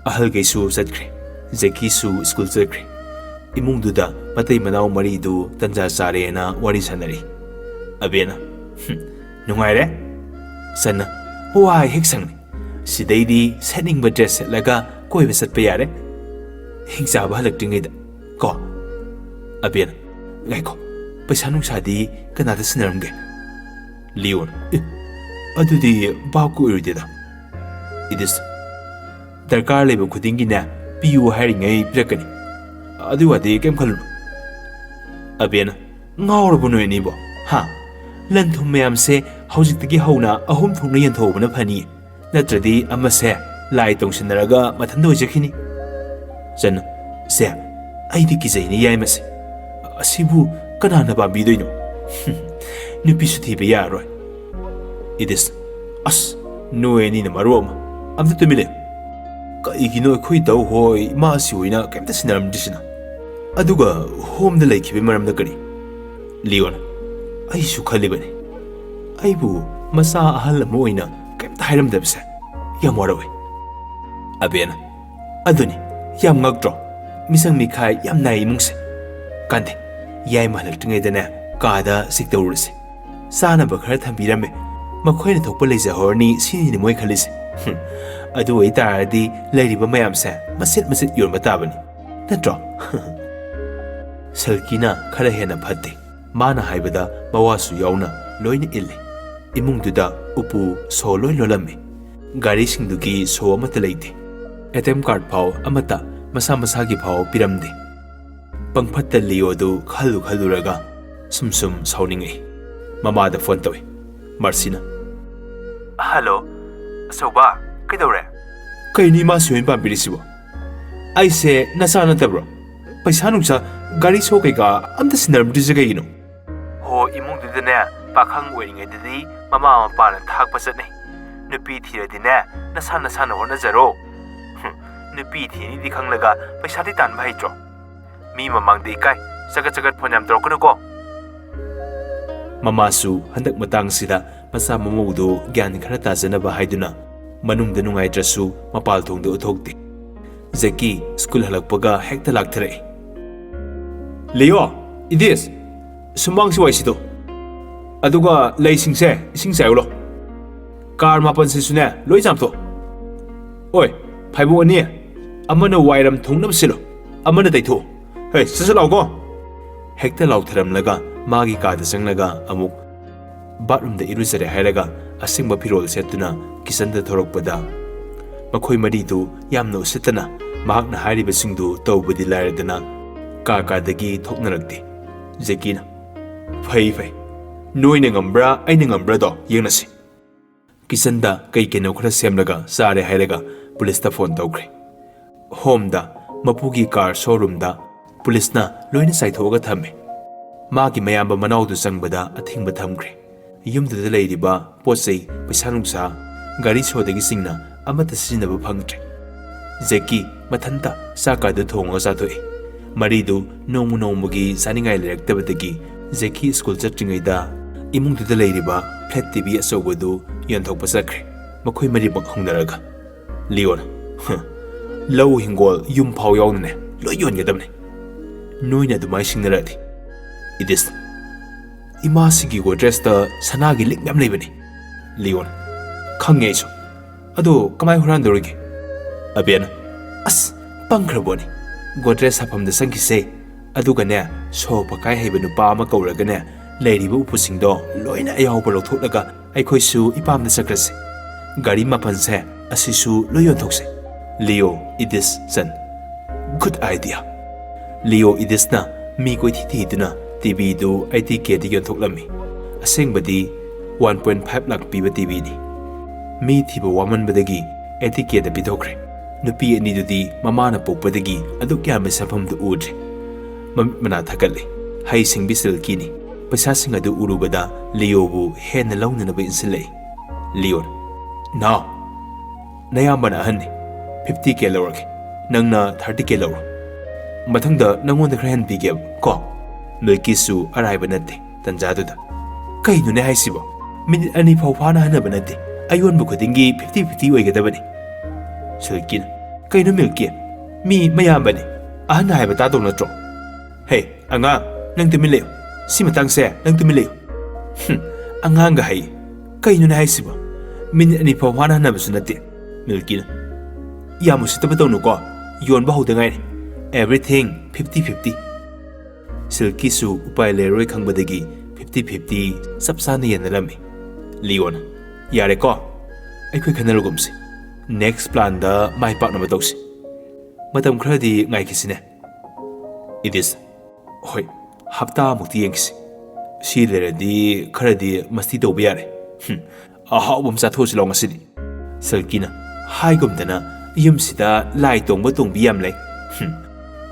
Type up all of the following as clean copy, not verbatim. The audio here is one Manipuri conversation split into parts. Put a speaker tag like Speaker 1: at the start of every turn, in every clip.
Speaker 1: ꯑꯍꯜꯒꯩꯁꯨ ꯆꯠꯈ꯭ꯔꯦ, ꯖꯦꯀꯤꯁꯨ ꯁ꯭ꯀꯨꯜ ꯆꯠꯈ꯭ꯔꯦ. ꯏꯃꯨꯡꯗꯨꯗ ꯃꯇꯩ ꯃꯅꯥꯎ ꯃꯔꯤꯗꯨ ꯇꯟꯖꯥ ꯆꯥꯔꯦꯅ ꯋꯥꯔꯤ ꯁꯥꯟꯅꯔꯤ. ꯑꯕꯦꯅ, ꯅꯨꯡꯉꯥꯏꯔꯦ? ꯆꯟꯅ, ꯋꯥꯏ ꯍꯦꯛ ꯁꯪꯅꯤ. ꯁꯤꯗꯩꯗꯤ ꯁꯦꯠꯅꯤꯡꯕ ꯗ꯭ꯔꯦꯁ ꯁꯦꯠꯂꯒ ꯀꯣꯏꯕ ꯆꯠꯄ ꯌꯥꯔꯦ. ꯍꯤꯡꯆꯥꯕ ꯍꯜꯂꯛꯇ꯭ꯔꯤꯉꯩꯗ ꯀꯣ. ꯑꯕꯦꯅ, ꯉꯥꯏꯈꯣ, ꯄꯩꯁꯥ ꯅꯨꯡꯁꯥꯗꯤ ꯀꯅꯥꯗ ꯁꯤꯟꯅꯔꯝꯒꯦ? ꯂꯤꯌꯣꯅ, ꯑꯗꯨꯗꯤ ꯚꯥꯞꯀ ꯑꯣꯏꯔꯣꯏꯗꯦꯗ. ꯏꯗꯤꯁ, ꯗꯔꯀꯥꯔ ꯂꯩꯕ ꯈꯨꯗꯤꯡꯒꯤꯅꯦ ꯄꯤꯌꯨ ꯍꯥꯏꯔꯤꯉꯩ ꯄꯤꯔꯛꯀꯅꯤ. ꯑꯗꯨ ꯋꯥꯗꯤ ꯀꯩꯝ ꯈꯜꯂꯨꯅꯨ. ꯑꯕꯦꯅ, ꯉꯥꯎꯔꯕ ꯅꯣꯏ ꯑꯅꯤꯕꯣ? ꯍꯥ? ꯂꯟ ꯊꯨꯝ ꯃꯌꯥꯝꯁꯦ ꯍꯧꯖꯤꯛꯇꯒꯤ ꯍꯧꯅ 3 ꯊꯣꯛꯅ ꯌꯦꯟꯊꯣꯛꯍꯧꯕꯅ ꯐꯅꯤꯌꯦ. ꯅꯠꯇ꯭ꯔꯗꯤ ꯑꯃꯁꯦ ꯂꯥꯏ ꯇꯣꯡꯁꯤꯟꯅꯔꯒ ꯃꯊꯟꯇ ꯑꯣꯏꯖꯈꯤꯅꯤ. ꯆꯟꯅ, ꯁꯦ, ꯑꯩꯗꯤ ꯀꯤꯖꯩꯅꯦ ꯌꯥꯏꯃꯁꯦ. ꯑꯁꯤꯕꯨ ꯀꯅꯥꯅ ꯄꯥꯝꯕꯤꯗꯣꯏꯅꯣ? ꯅꯨꯄꯤꯁꯨ ꯊꯤꯕ ꯌꯥꯔꯔꯣꯏ. ꯏꯗꯤꯁ, ꯑꯁ, ꯅꯣꯏ ꯑꯅꯤꯅ ꯃꯔꯨ ꯑꯃ. ꯑꯝꯇ ꯇꯨꯃꯤꯟ ꯂꯩꯌꯨ. ꯀꯩꯒꯤꯅꯣ ꯑꯩꯈꯣꯏ ꯗꯧ ꯍꯣꯏ ꯏꯃꯥꯁꯤ ꯍꯣꯏꯅ ꯀꯩꯝꯇ ꯁꯤꯟꯅꯔꯝꯗ꯭ꯔꯤꯁꯤꯅ? ꯑꯗꯨꯒ ꯍꯣꯝꯗ ꯂꯩꯈꯤꯕꯒꯤ ꯃꯔꯝꯗ ꯀꯔꯤ? ꯂꯤꯌꯣꯅ, ꯑꯩꯁꯨ ꯈꯜꯂꯤꯕꯅꯤ. ꯑꯩꯕꯨ ꯃꯆꯥ ꯑꯍꯜ ꯑꯃ ꯑꯣꯏꯅ ꯀꯩꯝꯇ ꯍꯥꯏꯔꯝꯗꯕꯁꯦ ꯌꯥꯝ ꯋꯥꯔꯧꯏ. ꯑꯕꯦꯅ, ꯑꯗꯨꯅꯤ, ꯌꯥꯝ ꯉꯛꯇ꯭ꯔꯣ? ꯃꯤꯁꯪ ꯃꯤꯈꯥꯏ ꯌꯥꯝ ꯅꯥꯏ ꯏꯃꯨꯡꯁꯦ. ꯀꯥꯟꯗꯦ, ꯌꯥꯏꯃ ꯍꯜꯂꯛꯇ꯭ꯔꯤꯉꯩꯗꯅꯦ ꯀꯥꯗ ꯁꯤꯛ ꯇꯧꯔꯨꯔꯁꯤ. ꯆꯥꯅꯕ ꯈꯔ ꯊꯝꯕꯤꯔꯝꯃꯦ. ꯃꯈꯣꯏꯅ ꯊꯣꯛꯄ ꯂꯩꯖꯍꯧꯔꯅꯤ ꯁꯤꯅꯤꯅꯦ ꯃꯣꯏ ꯈꯜꯂꯤꯁꯦ. ꯑꯗꯨ ꯑꯣꯏꯇꯥꯔꯗꯤ ꯂꯩꯔꯤꯕ ꯃꯌꯥꯝꯁꯦ ꯃꯆꯦꯠ ꯃꯆꯦꯠ ꯌꯣꯟꯕ ꯇꯥꯕꯅꯤ, ꯅꯠꯇ꯭ꯔꯣ? ꯁꯜꯀꯤꯅ ꯈꯔ ꯍꯦꯟꯅ ꯐꯠꯇꯦ. ꯃꯥꯅ ꯍꯥꯏꯕꯗ ꯃꯋꯥꯁꯨ ꯌꯥꯎꯅ ꯂꯣꯏꯅ ꯏꯜꯂꯤ. ꯏꯃꯨꯡꯗꯨꯗ ꯎꯄꯨ ꯁꯣ ꯂꯣꯏ ꯂꯣꯜꯂꯝꯃꯤ. ꯒꯥꯔꯤꯁꯤꯡꯗꯨꯒꯤ ꯁꯣ ꯑꯃꯠꯇ ꯂꯩꯇꯦ. ꯑꯦꯇꯦꯝ ꯀꯥꯔꯗ ꯐꯥꯎ ꯑꯃꯠꯇ ꯃꯁꯥ ꯃꯁꯥꯒꯤ ꯐꯥꯎ ꯄꯤꯔꯝꯗꯦ. ꯄꯪꯐꯠꯇ ꯂꯤꯌꯣꯗꯨ ꯈꯜꯂꯨꯔꯒ ꯁꯨꯝ ꯁꯥꯎꯅꯤꯡꯉꯛꯏ. ꯃꯃꯥꯗ ꯐꯣꯟ ꯇꯧꯏ. ꯃꯥꯔꯁꯤꯅ, ꯍꯜꯂꯣ, ꯑꯆꯧꯕ, ꯀꯩꯗꯧꯔꯦ? ꯀꯩꯅꯣ ꯏꯃꯥꯁꯤ ꯍꯣꯏꯅ ꯄꯥꯝꯕꯤꯔꯤꯁꯤꯕꯣ? ꯑꯩꯁꯦ ꯅꯆꯥ ꯅꯠꯇꯕ꯭ꯔꯣ? ꯄꯩꯁꯥ ꯅꯨꯡꯁꯥ ꯑꯒꯥꯔꯤ ꯁꯣ ꯀꯩꯀꯥ ꯑꯝꯇ ꯁꯤꯟꯅꯔꯝꯗ꯭ꯔꯤꯁꯦ ꯀꯩꯒꯤꯅꯣ? ꯍꯣ, ꯏꯃꯨꯡꯗꯨꯗꯅꯦ ꯄꯥꯈꯪ ꯑꯣꯏꯔꯤꯉꯩꯗꯗꯤ ꯃꯃꯥ ꯃꯄꯥꯅ ꯊꯥꯛꯄ ꯆꯠꯅꯩ. ꯅꯨꯄꯤ ꯊꯤꯔꯗꯤꯅꯦ ꯅꯁꯥꯅ ꯍꯣꯠꯅꯖꯔꯣ. ꯅꯨꯄꯤ ꯊꯤꯅꯤꯗꯤ ꯈꯪꯂꯒ ꯄꯩꯁꯥꯗꯤ ꯇꯥꯟꯕ ꯍꯩꯇ꯭ꯔꯣ? ꯃꯤ ꯃꯃꯥꯡꯗ ꯏꯀꯥꯏ ꯆꯒꯠ ꯐꯣꯟ ꯌꯥꯝ ꯇꯧꯔꯛꯀꯅꯨꯀꯣ. ꯃꯃꯥꯁꯨ ꯍꯟꯗꯛ ꯃꯇꯥꯡꯁꯤꯗ ꯃꯆꯥ ꯃꯃꯧꯗꯨ ꯒ꯭ꯌꯥꯟ ꯈꯔ ꯇꯥꯖꯅꯕ ꯍꯥꯏꯗꯨꯅ ꯃꯅꯨꯡꯗ ꯅꯨꯡꯉꯥꯏꯇ꯭ꯔꯁꯨ ꯃꯄꯥꯜ ꯊꯣꯡꯗ ꯎꯠꯊꯣꯛꯇꯦ. ꯖꯦꯀꯤ ꯁ꯭ꯀꯨꯜ ꯍꯜꯂꯛꯄꯒ ꯍꯦꯛꯇ ꯂꯥꯛꯊꯔꯛꯏ. ꯂꯤꯌꯣ, ꯏꯗꯤꯁ, ꯁꯨꯃꯥꯡꯁꯤ ꯋꯥꯏꯁꯤꯗꯣ. ꯑꯗꯨꯒ ꯂꯩꯁꯤꯡꯁꯦ ꯏꯁꯤꯡ ꯆꯥꯏꯌꯨꯂꯣ. ꯀꯥꯔ 8ꯁꯤꯁꯨꯅꯦ ꯂꯣꯏ ꯆꯥꯝꯊꯣꯛ. ꯑꯣꯏ, ꯐꯥꯏꯕꯣꯛ ꯑꯅꯤ, ꯑꯃꯅ ꯋꯥꯏꯔꯝ ꯊꯣꯡꯅꯕ ꯁꯤꯜꯂꯣ, ꯑꯃꯅ ꯇꯩꯊꯣꯛꯑꯣ. ꯍꯦ, ꯁꯠ ꯂꯥꯎꯀꯣ. ꯍꯦꯛꯇ ꯂꯥꯎꯊꯔꯝꯂꯒ ꯃꯥꯒꯤ ꯀꯥꯗ ꯆꯪꯂꯒ ꯑꯃꯨꯛ ꯕꯥꯠꯔꯨꯝꯗ ꯏꯔꯨꯖꯔꯦ ꯍꯥꯏꯔꯒ ꯑꯁꯦꯡꯕ ꯐꯤꯔꯣꯜ ꯁꯦꯠꯇꯨꯅ ꯀꯤꯆꯟꯗ ꯊꯣꯔꯛꯄꯗ ꯃꯈꯣꯏ ꯃꯔꯤꯗꯨ ꯌꯥꯝꯅ ꯎꯁꯤꯠꯇꯅ ꯃꯍꯥꯛꯅ ꯍꯥꯏꯔꯤꯕꯁꯤꯡꯗꯨ ꯇꯧꯕꯗꯤ ꯂꯥꯏꯔꯗꯅ ꯀꯥꯗꯒꯤ ꯊꯣꯛꯅꯔꯛꯇꯦ. ꯖꯦꯀꯤꯅ, ꯐꯩ, ꯅꯣꯏꯅ ꯉꯝꯕ꯭ꯔꯥ ꯑꯩꯅ ꯉꯝꯕ꯭ꯔꯥꯗꯣ ꯌꯦꯡꯅꯁꯤ. ꯀꯤꯆꯟꯗ ꯀꯩꯅꯣ ꯈꯔ ꯁꯦꯝꯂꯒ ꯆꯥꯔꯦ ꯍꯥꯏꯔꯒ ꯄꯨꯂꯤꯁꯇ ꯐꯣꯟ ꯇꯧꯈ꯭ꯔꯦ. ꯍꯣꯝꯗ ꯃꯄꯨꯒꯤ ꯀꯥꯔ ꯁꯣꯔꯨꯝꯗ ꯄꯨꯂꯤꯁꯅ ꯂꯣꯏꯅ ꯆꯥꯏꯊꯣꯛꯑꯒ ꯊꯝꯃꯦ. ꯃꯥꯒꯤ ꯃꯌꯥꯝꯕ ꯃꯅꯥꯎꯗꯨ ꯆꯪꯕꯗ ꯑꯊꯤꯡꯕ ꯊꯝꯈ꯭ರೆ. ꯌꯨꯝꯗꯨꯗ ꯂꯩꯔꯤꯕ ꯄꯣꯠꯆꯩ, ꯄꯩꯁꯥ ꯅꯨꯡꯁꯥ, ꯒꯥꯔꯤ ꯁꯣꯗꯒꯤ ꯆꯤꯡꯅ ꯑꯃꯠꯇ ꯁꯤꯖꯤꯟꯅꯕ ꯐꯪꯗ꯭ꯔꯦ. ꯖꯦꯀꯤ ꯃꯊꯟꯇ ꯆꯥꯛꯀꯥꯗ ꯊꯣꯡꯉꯒ ꯆꯥꯊꯣꯛꯏ. ꯃꯔꯤꯗꯨ ꯅꯣꯡꯃꯒꯤ ꯆꯥꯅꯤꯡꯉꯥꯏ ꯂꯩꯔꯛꯇꯕꯗꯒꯤ ꯖꯦꯀꯤ ꯁ꯭ꯀꯨꯜ ꯆꯠꯇ꯭ꯔꯤꯉꯩꯗ ꯏꯃꯨꯡꯗꯨꯗ ꯂꯩꯔꯤꯕ ꯐ꯭ꯂꯦꯠ ꯇꯤꯚꯤ ꯑꯆꯧꯕꯗꯨ ꯌꯣꯟꯊꯣꯛꯄ ꯆꯠꯈ꯭ꯔꯦ. ꯃꯈꯣꯏ ꯃꯔꯤꯃꯛ ꯍꯧꯅꯔꯒ. ꯂꯤꯌꯣꯅ, ꯂꯧ ꯍꯤꯡꯒꯣꯜ ꯌꯨꯝ ꯐꯥꯎ ꯌꯥꯎꯅꯅꯦ ꯂꯣꯏ ꯌꯣꯟꯒꯗꯕꯅꯤ. ꯅꯣꯏꯅ ꯑꯗꯨꯃꯥꯏꯅ ꯁꯤꯡꯅꯔꯛꯑꯗꯤ. ꯏꯗꯤꯁ, ꯏꯃꯥꯁꯤꯒꯤ ꯒꯣꯗ꯭ꯔꯦꯖꯇ ꯁꯅꯥꯒꯤ ꯂꯤꯛ ꯃꯌꯥꯝ ꯂꯩꯕꯅꯤ. ꯂꯤꯌꯣꯅ, ꯈꯪꯉꯦ ꯑꯩꯁꯨ. ꯑꯗꯣ ꯀꯃꯥꯏ ꯍꯨꯔꯥꯟꯗꯧꯔꯤꯒꯦ? ꯑꯕꯦꯅ, ꯑꯁ, ꯄꯪꯈ꯭ꯔꯕꯣꯅꯤ. ꯒꯣꯗ꯭ꯔꯦꯖ ꯁꯥꯐꯝꯗ ꯆꯪꯈꯤꯁꯦ. ꯑꯗꯨꯒꯅꯦ ꯁꯣ ꯄꯀꯥꯏ ꯍꯩꯕ ꯅꯨꯄꯥ ꯑꯃ ꯀꯧꯔꯒꯅꯦ ꯂꯩꯔꯤꯕ ꯎꯄꯨꯁꯤꯡꯗꯣ ꯂꯣꯏꯅ ꯑꯌꯥꯎꯕ ꯂꯧꯊꯣꯛꯂꯒ ꯑꯩꯈꯣꯏꯁꯨ ꯏꯄꯥꯝꯗ ꯆꯠꯈ꯭ꯔꯁꯤ. ꯒꯥꯔꯤ 8ꯁꯦ ꯑꯁꯤꯁꯨ ꯂꯣꯏ ꯌꯣꯟꯊꯣꯛꯁꯦ. ꯂꯤꯌꯣ, ꯏꯗꯤꯁ, ꯆꯟ. Good idea. ꯂꯤꯌꯣ ꯏꯗꯤꯁꯅ ꯃꯤ ꯀꯣꯏꯊꯤ ꯊꯤꯗꯨꯅ ꯇꯤꯚꯤꯗꯨ 80Kꯗ ꯌꯣꯟꯊꯣꯛꯂꯝꯃꯤ. ꯑꯁꯦꯡꯕꯗꯤ 1.5 ꯂꯥꯈ ꯄꯤꯕ ꯇꯤꯚꯤꯅꯤ. ꯃꯤ ꯊꯤꯕ ꯋꯥꯃꯟꯕꯗꯒꯤ 80Kꯗ ꯄꯤꯊꯣꯛꯈ꯭ꯔꯦ. ꯅꯨꯄꯤ ꯑꯅꯤꯗꯨꯗꯤ ꯃꯃꯥꯅ ꯄꯣꯛꯄꯗꯒꯤ ꯑꯗꯨꯛ ꯌꯥꯝꯕ ꯁꯦꯟꯐꯝꯗꯨ ꯎꯗ꯭ꯔꯤ. ꯃꯃꯤꯠ ꯃꯅꯥ ꯊꯀꯠꯂꯤ. ꯍꯩꯁꯤꯡꯕꯤ ꯁꯤꯜꯀꯤꯅꯤ. ꯄꯩꯁꯥꯁꯤꯡ ꯑꯗꯨ ꯎꯔꯨꯕꯗ ꯂꯤꯌꯣꯕꯨ ꯍꯦꯟꯅ ꯂꯧꯅꯅꯕ ꯏꯟꯁꯤꯜꯂꯛꯏ. ꯂꯤꯌꯣꯅ, ꯅꯥꯎ, ꯅꯌꯥꯝꯕꯅ ꯑꯍꯟꯅꯤ. 50K ꯂꯧꯔꯒꯦ. ꯅꯪꯅ 30K ꯂꯧꯔꯣ. ꯃꯊꯪꯗ ꯅꯪꯉꯣꯟꯗ ꯈꯔ ꯍꯦꯟꯅ ꯄꯤꯒꯦꯕ ꯀꯣ. ꯅꯣꯏꯀꯤꯁꯨ ꯑꯔꯥꯏꯕ ꯅꯠꯇꯦ ꯇꯟꯖꯥꯗꯨꯗ. ꯀꯩꯅꯣꯅꯦ ꯍꯥꯏꯁꯤꯕꯣ? minute ani phau phana hana banate ayon bu khudingi 50-50 oigadabani Silkina kaino Milky mi mayam bani ahana haiba ta dong natro hey anga nang tumin leo si matang se nang tumin leo angang ga hai kaino na haisiba minute ani phau phana hana basunate Milkina yamu sitaba dong no ko yon ba hodangai everything 50-50 Silky su upai leroi khangbadagi 50-50 sapsana yanalami Leon yare ko aikhoi khanarugumsi next plan da mai pak na matausi matam khradi ngai kisine it is hoi hafta mukti yengsi si leradi kharadi masti do biyare ahawbum satho silong asidi Silkina haigumdana yumsida lai tongba tongbi yam lei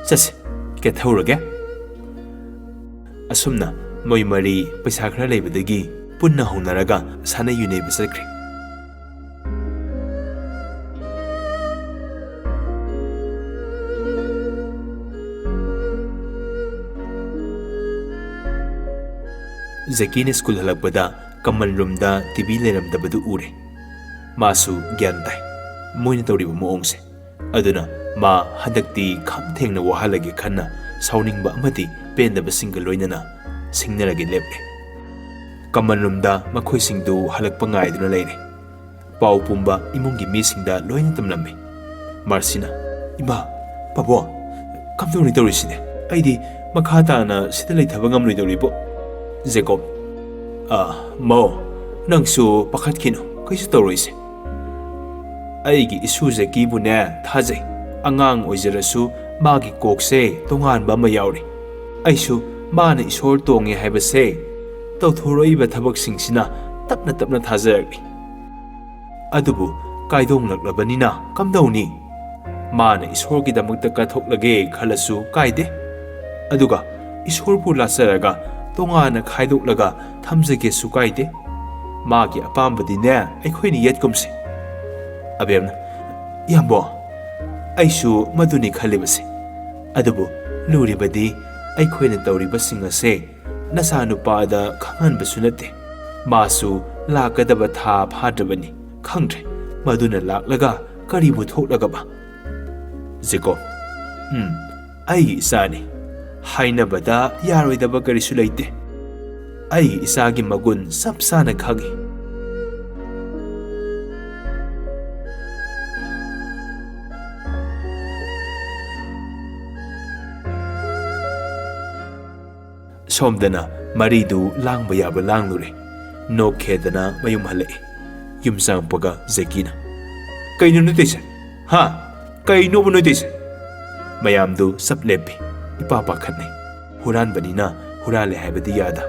Speaker 1: sase ke thaurage asumna moi mari paisa khara leibadagi punna honaraga sana yune bisakre Zakine school halakbada kamal room da TV leram da badu ure masu gyan tai moina tawriba moongse aduna ma hadakti kham thengna wahalage khanna sauningba amati pendaba single loinana singnarage leple kamal room da makhoi singdu halakpa ngaiduna leire pau pumba imungi mi singda loina tamlambe Marcina ima pabo kamdoni tawrisine aidi makhata na sida leithaba ngamloi tawribo Jacob mo nangsu pakhat kino kaisu tawroise aigi isu zaki bune thajai angang oijarasu magi kokse tongan ba ma yauri aisu mana isor tonge haibase tawthoroi ba thabak singsina tapna tapna thajaragni adubu kaidong laklabanina kamdauni mana isor gi damakta ka thoklage khalasu kaide aduga isor pu lasaraga tongana khaidoklaga thamjage su kaide magi apambadi ne aikhoini yetkumse abemna yambo aisu maduni khalibase adubu luribadi aikhoina tawribasing ase nasa nupada khangan basunate masu lakadaba tha phadabani khangre maduna laklaga karibu thoklaga ba Jacob ai isani hainabada yaroidaba karisu leite ai isagi magun sapsana khagi somdana maridu langba yaba langlure no khedana mayum hale yumsang paga Zakina kaino nutese ha kaino bu nutese mayamdu saplepi ipa pakhatne huran banina hurale haibadi yada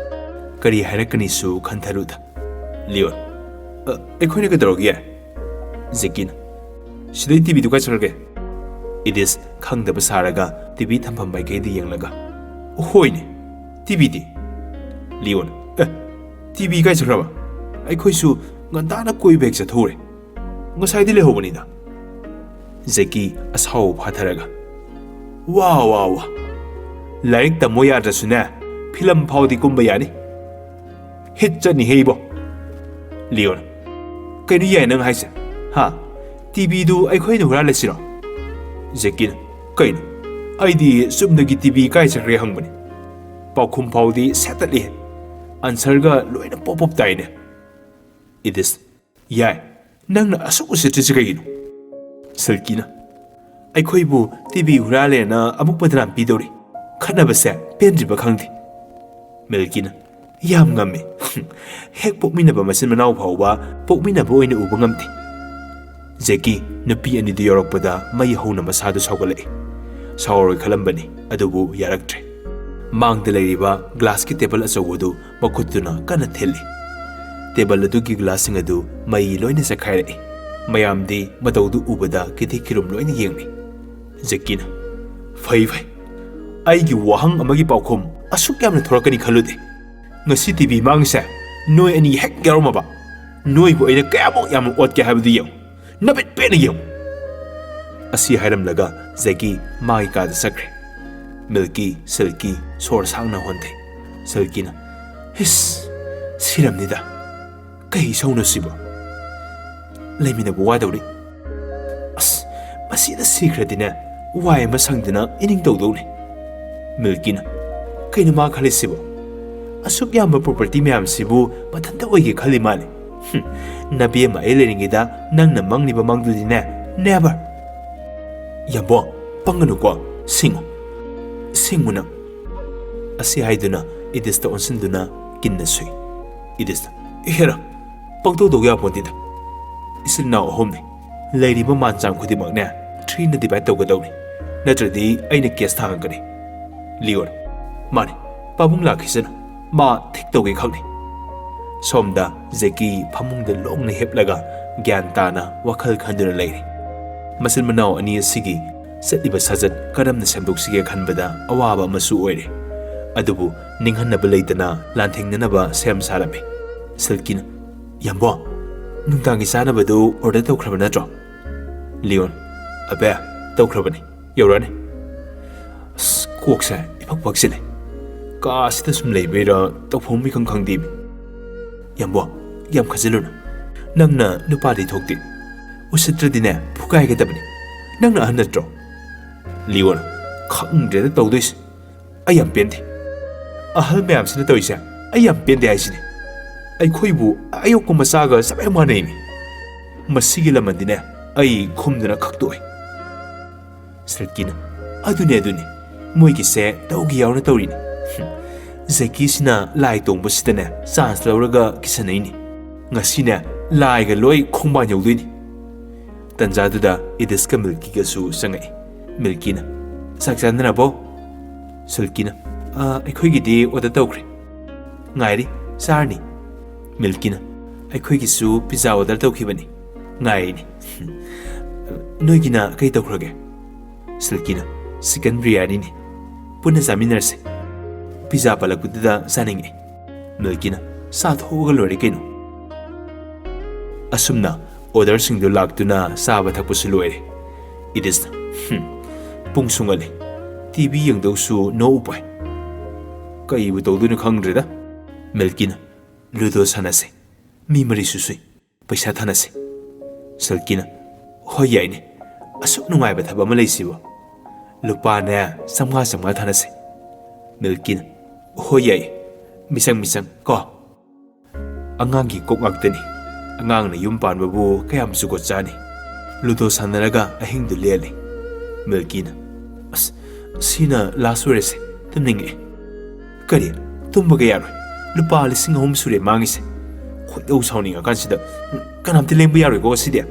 Speaker 1: kari harakani su khantharuda Leon ekhoine ka darogi Zakina sidai TV du ka charge it is khangdaba saraga TV thampam bai ke di yenglaga hoine TV di Leon TV ka charaba aikhoi su ngandana koi bek cha thore ngasai di le hobanida Zaki asau phatharaga wow Laik tamo yadrasuna film phawdi kumba yani hit chani heibo Leon kainu yai nang haise ha TV du aikhoi nu hura lesiro Zakina kainu aidi sumnagi TV kai chakre hangbani paukhum phawdi setali answer ga loina pop up taine it is yai nang na asu usitri chiginu Silkina aikhoi bu TV hura le na amuk padram pidori khanabase pendriba khangdi Milkina yam ngame hek pokminaba masin manau phawba pokminaba oina uba ngamti Zaki nupi ani du yorokpada mai hona masadu saugalai sauroi khalambani adubu yaraktre mangda leiriba glass ki table achawdu makhutuna kana theli table adu ki glass sing adu mai loina sakhaire mayamdi matawdu ubada kithi kirum loina yengni Zakina fai aigi wahang amagi paukhum asuk yamna thorakani khalude ngasi TV mangse noi ani hek garomaba noi bu ina kayamo yam ot ke habdi yam nabit pena yam asi hairam laga Zaki mai ka da sakre Milky Silky sor sangna honte Silkina his siramnida Kay isawna siba. Layminabu wadawri. As, masida sikradina, why masangdina ining tawdawni. Milkina, kayna ma khali siba. Asuk yamba property mayam sibu matanda oige khali mali. Nabi ma eleringgida nang na mangni ba mangdudina. Never. Yambo, panganu ko, singo. Singo na. Asi haiduna, idista onsinduna, kinnasui. Idista, ihera, pangtodog yapontida. Isil na ohomni. Lady ba manchang khudimagna, 3 na divide tawgadawni. Natradi aina kes thangagani. Leon, mani, pabung lakhisana, ma thik tawge khangni. Somda Zeki phamungda longna heplaga gyan tana wakhal khanduna leiri. Masil manao ani asigi setliba sajat karamna semdoksige khanbada awaba masu oire. Adubu ninghanna beleitana lanthingnanaba sem sarame. Silkina, Yambo, nungtangi sanabadu order tawkraba natro. Leon, abe, tawkrabani, yorani. Koksa ipakpaksile. Ka sita sum leibera tawphom mi khangdimi. Yambo, yam khaziluna. Nangna nupadi thokti. Usitradine phukai ga dabani. Nangna hanatro. Leon, khangdre tawdis. Ayam penti. Ahal mayam sina tawisa. Ayam penti aisine. Ai khoibu ayokko masaga sabai manemi. Masigi lamandine ai khumduna khaktoi. Sirkina, adune. Moigi se tawgi yawna tawrini. Zeki sina lai tongba sidane chance lawraga kisanaini. Ngasina laiga loi khongba yawdini. Tanjaduda Idiska Milkiga su sangai. Milkina, sakchandana bo. Silkina, aikhoigidi oda tawkri. Ngairi, sarni. Milkina, aikhoigi su pizza order tawkhibani. Ngaini. Noigina kai tawkrage. Silkina, chicken biryani ni. Puna zaminarse. Pizza palakudda saninge. Milkina, sat hoga lori keno. Asumna, order singdo laktuna saba thakpusu loire. Idisna, pungsungale. TV yang dawsu no upai. Kai bu tawduna khangdreda. Milkina, ludo sanase. Mimari susui. Paisa thanase. Silkina, hoyaine. Asuk nungaiba thaba ma leisibo. Lupa na samga thanase. Milkina, hoyai. Misang ko. Angangi kok ngagtani. Angang na yumpan babu kayam sugot chani. Ludo sanaraga ahingdu leli. Milkina, as sina last words tumninge. Kari tumbaga yaroi. Lupa lising home sure mangise. Khoidau sawninga kansida kanamti lembu yaroi go sidia.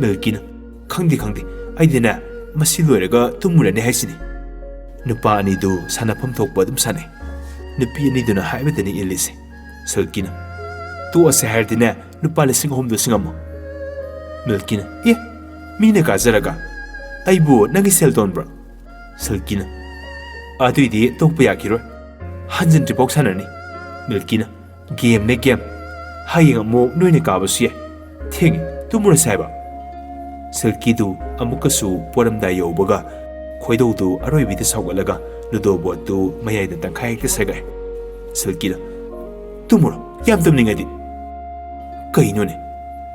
Speaker 1: Milkina, khangdi aidina masi loiraga tumurani haisini. Nupa anidu sanapam thokpa dum sane. Nupi aniduna haibadani ilise. Silkina, tu ase hardina nupa lising home do singamo. Milkina, ye, mina gazaraga. Aibu nangi seldon bro. Silkina, aduidi tokpa yakiro. Hanjin tripok sanani. Milkina, game. Haying amo noine kabasu ye. Thingi, tumura saiba. Silkidu amukasu poramda yaubaga. Khoidaudu aroibida sawgalaga ludo botu mayaida tangkhai ka sagai. Silkina, tumura yam tumningadi. Kainone,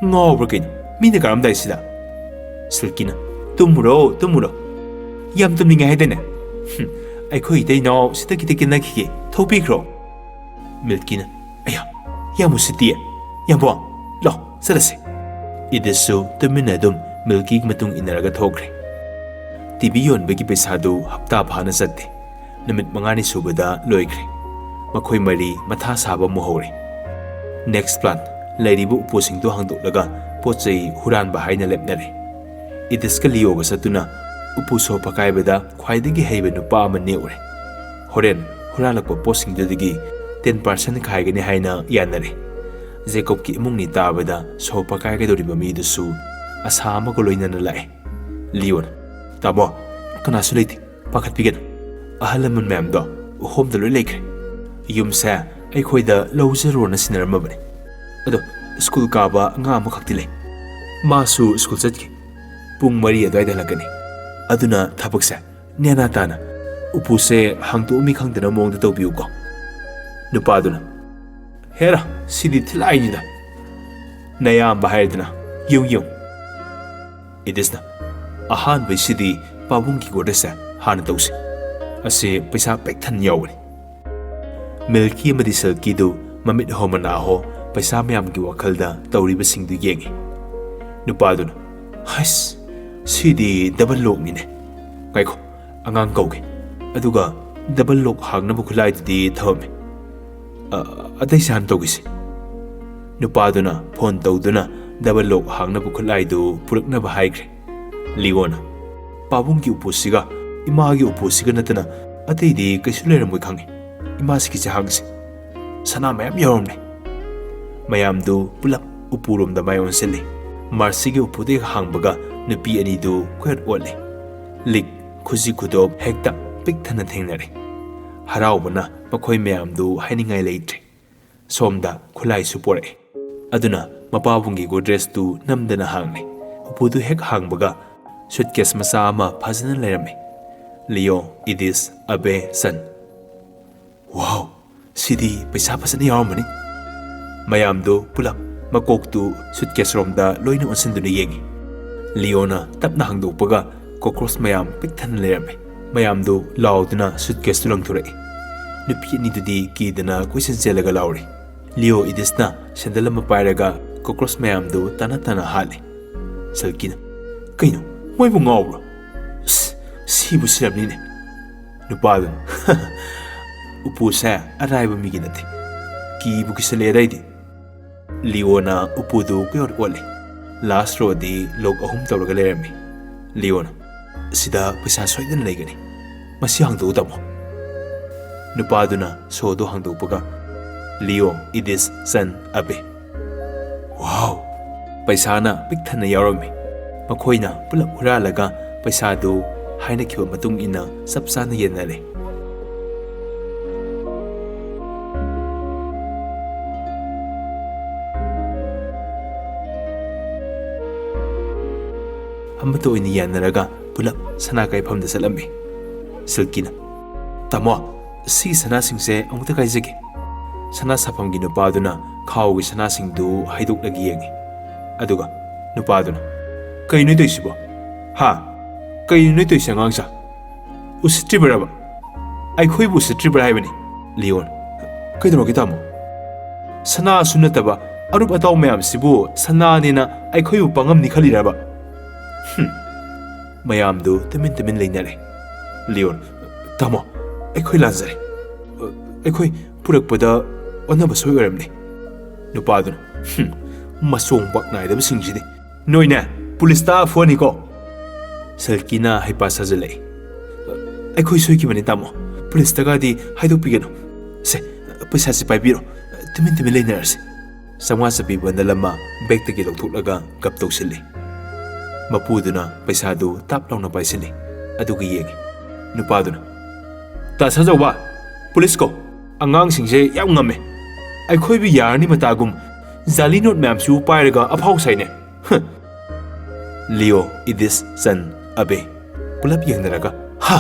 Speaker 1: ngawbra kaino, mina karamdai sida. Silkina, tumuro. Yam tumninga haidane. Aikhoi dai no sita kitaki nakhi thopikro. Milkina, aya, yamusitiye. Yambo, lo, salase. Idisu tuminadum Milky matung inaraga thokre. TV yonbagi pesadu hapta phana chatte. Namit mangani subada loikre. Makhoi mari matha saba muhore. Next plan, lairibu upusing do hangdoklaga pochai huran bahaina lepnare. Idiska liyoga satuna upuso pakaibada khwaidagi heiba nupa amane ure. Horen huranlakpa posing dodagi 10% khaigani haina yanare. Jacob ki imungni tabada so pakaiga doriba midusu asama ko loina na lai. Leon, tabo, kana suliti, pakat pigan. Ahalaman ma'am do, uhom da loy lekre. Yum sa, ay koy da lawzero na sinarama bane. Ado, school ka ba nga makaktile. Masu school satki. Pung Maria doy dalagani. Aduna tabak sa, niya natana. Upu se hangto umikang dana mong da tawbiyo ko. Nupa aduna. ꯍꯦꯔꯥ ꯁꯤꯗꯤ ꯊꯤꯜꯂꯥꯏꯅꯤꯗ ꯅꯌꯥꯝꯕ ꯍꯥꯏꯔꯗꯅ ꯌꯨꯡ ꯏꯗꯤꯁꯅ ꯑꯍꯥꯟꯕꯩꯁꯤꯗꯤ ꯄꯥꯕꯨꯡꯒꯤ ꯒꯣꯗ꯭ꯔꯦꯖꯁꯦ ꯍꯥꯟꯅ ꯇꯧꯁꯤ ꯑꯁꯤ ꯄꯩꯁꯥ ꯄꯤꯛ ꯊꯟ ꯌꯥꯎꯕꯅꯤ ꯃꯤꯜꯀꯤ ꯑꯃꯗꯤ ꯁꯤꯜꯀꯤꯗꯨ ꯃꯃꯤꯠ ꯍꯣ ꯃꯅꯥ ꯍꯣ ꯄꯩꯁꯥ ꯃꯌꯥꯝꯒꯤ ꯋꯥꯈꯜꯗ ꯇꯧꯔꯤꯕꯁꯤꯡꯗꯨ ꯌꯦꯡꯉꯤ ꯅꯨꯄꯥꯗꯨꯅ ꯍꯩꯁ ꯁꯤꯗꯤ ꯗꯕꯜ ꯂꯣꯛꯅꯤꯅꯦ ꯉꯥꯏꯈꯣ ꯑꯉꯥꯡ ꯀꯧꯒꯦ ꯑꯗꯨꯒ ꯗꯕꯜ ꯂꯣꯛ ꯍꯥꯡꯅꯕ ꯈꯨꯠꯂꯥꯏꯗꯨꯗꯤ ꯊꯝꯃꯝꯃꯦ ꯑꯇꯩꯁꯦ ꯍꯥꯟꯅ ꯇꯧꯈꯤꯁꯤ ꯅꯨꯄꯥꯗꯨꯅ ꯐꯣꯟ ꯇꯧꯗꯨꯅ ꯗꯕꯜ ꯂꯣꯛ ꯍꯥꯡꯅꯕ ꯈꯨꯠꯂꯥꯏꯗꯨ ꯄꯨꯔꯛꯅꯕ ꯍꯥꯏꯈ꯭ꯔꯦ ꯂꯤꯌꯣꯅ ꯄꯥꯕꯨꯡꯒꯤ ꯎꯄꯨꯁꯤꯒ ꯏꯃꯥꯒꯤ ꯎꯄꯨꯁꯤꯒ ꯅꯠꯇꯅ ꯑꯇꯩꯗꯤ ꯀꯩꯁꯨ ꯂꯩꯔꯝꯃꯣꯏ ꯈꯪꯉꯤ ꯏꯃꯥꯁꯤꯒꯤꯁꯦ ꯍꯥꯡꯁꯤ ꯁꯅꯥ ꯃꯌꯥꯝ ꯌꯥꯎꯔꯝꯅꯤ ꯃꯌꯥꯝꯗꯨ ꯄꯨꯂꯞ ꯎꯄꯨꯔꯣꯝꯗ ꯃꯥꯏ ꯑꯣꯟꯁꯤꯜꯂꯤ ꯃꯥꯔꯁꯤꯒꯤ ꯎꯄꯨꯗ ꯍꯦꯛ ꯍꯥꯡꯕꯒ ꯅꯨꯄꯤ ꯑꯅꯤꯗꯨ ꯀꯣꯏꯠ ꯑꯣꯠꯂꯤ ꯂꯤꯛ ꯈꯨꯖꯤ ꯈꯨꯗꯣꯞ ꯍꯦꯛꯇ ꯄꯤꯛ ꯊꯟꯅ ꯊꯦꯡꯅꯔꯦ ꯍꯔꯥꯎꯕꯅ ꯃꯈꯣꯏ ꯃꯌꯥꯝꯗꯨ ꯍꯥꯏꯅꯤꯡꯉꯥꯏ ꯂꯩꯇ꯭ꯔꯦ ꯁꯣꯝꯗ ꯈꯨꯠꯂꯥꯏꯁꯨ ꯄꯣꯔꯛꯑꯦ ꯑꯗꯨꯅ ꯃꯄꯥꯕꯨꯡꯒꯤ ꯒꯣꯗ꯭ꯔꯦꯖꯇꯨ ꯅꯝꯗꯅ ꯍꯥꯡꯂꯦ ꯎꯄꯨꯗꯨ ꯍꯦꯛ ꯍꯥꯡꯕꯒ ꯁꯨꯠꯀꯦꯁ ꯃꯆꯥ ꯑꯃ ꯐꯖꯅ ꯂꯩꯔꯝꯃꯦ ꯂꯤꯌꯣ ꯏꯗꯤꯁ ꯑꯕꯦ ꯁꯟ ꯋꯥꯎ ꯁꯤꯗꯤ ꯄꯩꯁꯥ ꯐꯖꯅ ꯌꯥꯎꯔꯝꯕꯅꯤ ꯃꯌꯥꯝꯗꯨ ꯄꯨꯂꯞ ꯃꯀꯣꯛꯇꯨ ꯁꯨꯠꯀꯦꯁꯔꯣꯝꯗ ꯂꯣꯏꯅ ꯑꯣꯟꯁꯤꯟꯗꯨꯅ ꯌꯦꯡꯉꯤ ꯂꯤꯌꯣꯅ ꯇꯞꯅ ꯍꯥꯡꯗꯣꯛꯄꯒ ꯀꯣꯀ꯭ꯔꯣꯁ ꯃꯌꯥꯝ ꯄꯤꯛ ꯊꯟꯅ ꯂꯩꯔꯝꯃꯦ ꯃꯌꯥꯝꯗꯨ ꯂꯥꯎꯗꯨꯅ ꯁꯨꯠꯀꯦꯁꯇꯨ ꯂꯪꯊꯣꯔꯛꯏ ꯅꯨꯄꯤ ꯑꯅꯤꯗꯨꯗꯤ ꯀꯤꯗꯅ ꯀꯣꯏꯆꯦꯟ ꯆꯦꯜꯂꯒ ꯂꯥꯎꯔꯤ ꯂꯤꯌꯣ ꯏꯗꯤꯁꯅ ꯁꯦꯟꯗꯜ ꯑꯃ ꯄꯥꯏꯔꯒ ꯀꯣꯀ꯭ꯔꯣꯁ ꯃꯌꯥꯝꯗꯨ ꯇꯥꯅ ꯇꯥꯅ ꯍꯥꯠꯂꯤ ꯁꯜꯀꯤꯅ ꯀꯩꯅꯣ ꯃꯣꯏꯕꯨ ꯉꯥꯎꯕ꯭ꯔꯣ ꯁꯤꯕꯨ ꯁꯤꯔꯝꯅꯤꯅꯦ ꯅꯨꯄꯥꯗꯨꯅ ꯎꯄꯨꯁꯦ ꯑꯔꯥꯏꯕ ꯃꯤꯒꯤ ꯅꯠꯇꯦ ꯀꯤꯕꯨ ꯀꯤꯁꯜꯂꯦ ꯑꯗꯩꯗꯤ ꯂꯤꯌꯣꯅ ꯎꯄꯨꯗꯨ ꯀꯣꯏꯠ ꯑꯣꯠꯂꯤ ꯂꯥꯁ ꯔꯣꯗꯤ ꯂꯣꯛ 3 ꯇꯧꯔꯒ ꯂꯩꯔꯝꯃꯤ ꯂꯤꯌꯣꯅ ꯁꯤꯗ ꯄꯩꯁꯥ ꯁꯣꯏꯗꯅ ꯂꯩꯒꯅꯤ ꯃꯁꯤ ꯍꯥꯡꯗꯣꯛꯎ ꯇꯥꯃꯣ ꯅꯨꯄꯥꯗꯨꯅ ꯁꯣꯗꯨ ꯍꯥꯡꯗꯣꯛꯄꯒ ꯂꯤꯌꯣ ꯏꯗꯤꯁ ꯁꯟ ꯑꯕꯦ ꯋꯥꯎ ꯄꯩꯁꯥꯅ ꯄꯤꯛ ꯊꯟꯅ ꯌꯥꯎꯔꯝꯃꯤ ꯃꯈꯣꯏꯅ ꯄꯨꯂꯞ ꯍꯨꯔꯥꯜꯂꯒ ꯄꯩꯁꯥꯗꯨ ꯍꯥꯏꯅꯈꯤꯕ ꯃꯇꯨꯡ ꯏꯟꯅ ꯆꯞ ꯆꯥꯅ ꯌꯦꯟꯅꯔꯦ ꯑꯃꯠꯇ ꯑꯣꯏꯅ ꯌꯥꯟꯅꯔꯒ ꯄꯨꯂꯞ ꯁꯅꯥ ꯀꯥꯏꯐꯝꯗ ꯆꯠꯂꯝꯃꯤ ꯁꯤꯜꯀꯤꯅ ꯇꯥꯃꯣ ꯁꯤꯒꯤ ꯁꯅꯥꯁꯤꯡꯁꯦ ꯑꯃꯨꯛꯇ ꯀꯥꯏꯖꯒꯦ ꯁꯅꯥ ꯁꯥꯐꯝꯒꯤ ꯅꯨꯄꯥꯗꯨꯅ ꯈꯥꯎꯒꯤ ꯁꯅꯥꯁꯤꯡꯗꯨ ꯍꯩꯗꯣꯛꯂꯒ ꯌꯦꯡꯉꯤ ꯑꯗꯨꯒ ꯅꯨꯄꯥꯗꯨꯅ ꯀꯩꯅꯣ ꯇꯧꯏꯁꯤꯕꯣ ꯍꯥ ꯀꯩꯅꯣ ꯇꯧꯏꯁꯦ ꯑꯉꯥꯡꯁꯥ ꯎꯁꯤꯠꯇ꯭ꯔꯤꯕꯔꯕ ꯑꯩꯈꯣꯏꯕꯨ ꯎꯁꯤꯠꯇ꯭ꯔꯤꯕ꯭ꯔꯥ ꯍꯥꯏꯕꯅꯤ ꯂꯤꯌꯣꯟ ꯀꯩꯗꯧꯔꯒꯦ ꯇꯥꯃꯣ ꯁꯅꯥꯁꯨ ꯅꯠꯇꯕ ꯑꯔꯨꯞ ꯑꯇꯥꯎ ꯃꯌꯥꯝꯁꯤꯕꯨ ꯁꯅꯥꯅꯦꯅ ꯑꯩꯈꯣꯏꯕꯨ ꯄꯥꯡꯉꯝꯅꯤ ꯈꯜꯂꯤꯔꯕ ꯃꯌꯥꯝꯗꯨ ꯇꯨꯃꯤꯟ ꯂꯩꯅꯔꯦ ꯂꯤꯌꯣꯟ ꯇꯥꯃꯣ ꯑꯩꯈꯣꯏ ꯂꯥꯟꯖꯔꯦ ꯑꯩꯈꯣꯏ ꯄꯨꯔꯛꯄꯗ ꯑꯣꯟꯅꯕ ꯁꯣꯏ ꯑꯣꯏꯔꯝꯅꯤ ꯅꯨꯄꯥꯗꯨꯅ ꯃꯆꯣꯡ ꯄꯥꯛ ꯅꯥꯏꯗꯕꯁꯤꯡꯁꯤꯗꯤ ꯅꯣꯏꯅꯦ ꯄꯨꯂꯤꯁꯇ ꯐꯨꯍꯟꯅꯤꯀꯣ ꯁꯜꯀꯤꯅ ꯍꯩꯄꯥ ꯁꯥꯖꯤꯜꯂꯛꯏ ꯑꯩꯈꯣꯏ ꯁꯣꯏꯈꯤꯕꯅꯤ ꯇꯥꯃꯣ ꯄꯨꯂꯤꯁꯇꯒꯗꯤ ꯍꯥꯏꯗꯣꯛꯄꯤꯒꯅꯨ ꯁꯦ ꯄꯩꯁꯥꯁꯤ ꯄꯥꯏꯕꯤꯔꯣ ꯇꯨꯃꯤꯟ ꯂꯩꯅꯔꯁꯤ 500 ꯆꯄꯤ ꯕꯟꯗꯜ ꯑꯃ ꯕꯦꯛꯇꯒꯤ ꯂꯧꯊꯣꯛꯂꯒ ꯒꯞ ꯇꯧꯁꯤꯜꯂꯤ ꯃꯄꯨꯗꯨꯅ ꯄꯩꯁꯥꯗꯨ ꯇꯥꯞ ꯂꯥꯎꯅ ꯄꯥꯏꯁꯤꯜꯂꯤ ꯑꯗꯨꯒ ꯌꯦꯡꯉꯤ ꯅꯨꯄꯥꯗꯨꯅ ꯇꯥ ꯁꯥꯖꯧꯕ ꯄꯨꯂꯤꯁ ꯀꯣ ꯑꯉꯥꯡꯁꯤꯡꯁꯦ ꯌꯥꯝ ꯉꯝꯃꯦ ꯑꯩꯈꯣꯏꯕꯨ ꯌꯥꯔꯅꯤ ꯃꯇꯥꯒꯨꯝ ꯖꯥꯂꯤ ꯅꯣꯠ ꯃꯌꯥꯝꯁꯨ ꯄꯥꯏꯔꯒ ꯑꯐꯥꯎ ꯁꯥꯏꯅꯦ ꯂꯤꯌꯣ ꯏꯗꯤꯁ ꯁꯟ ꯑꯕꯦ ꯄꯨꯂꯞ ꯌꯦꯡꯅꯔꯒ ꯍꯥ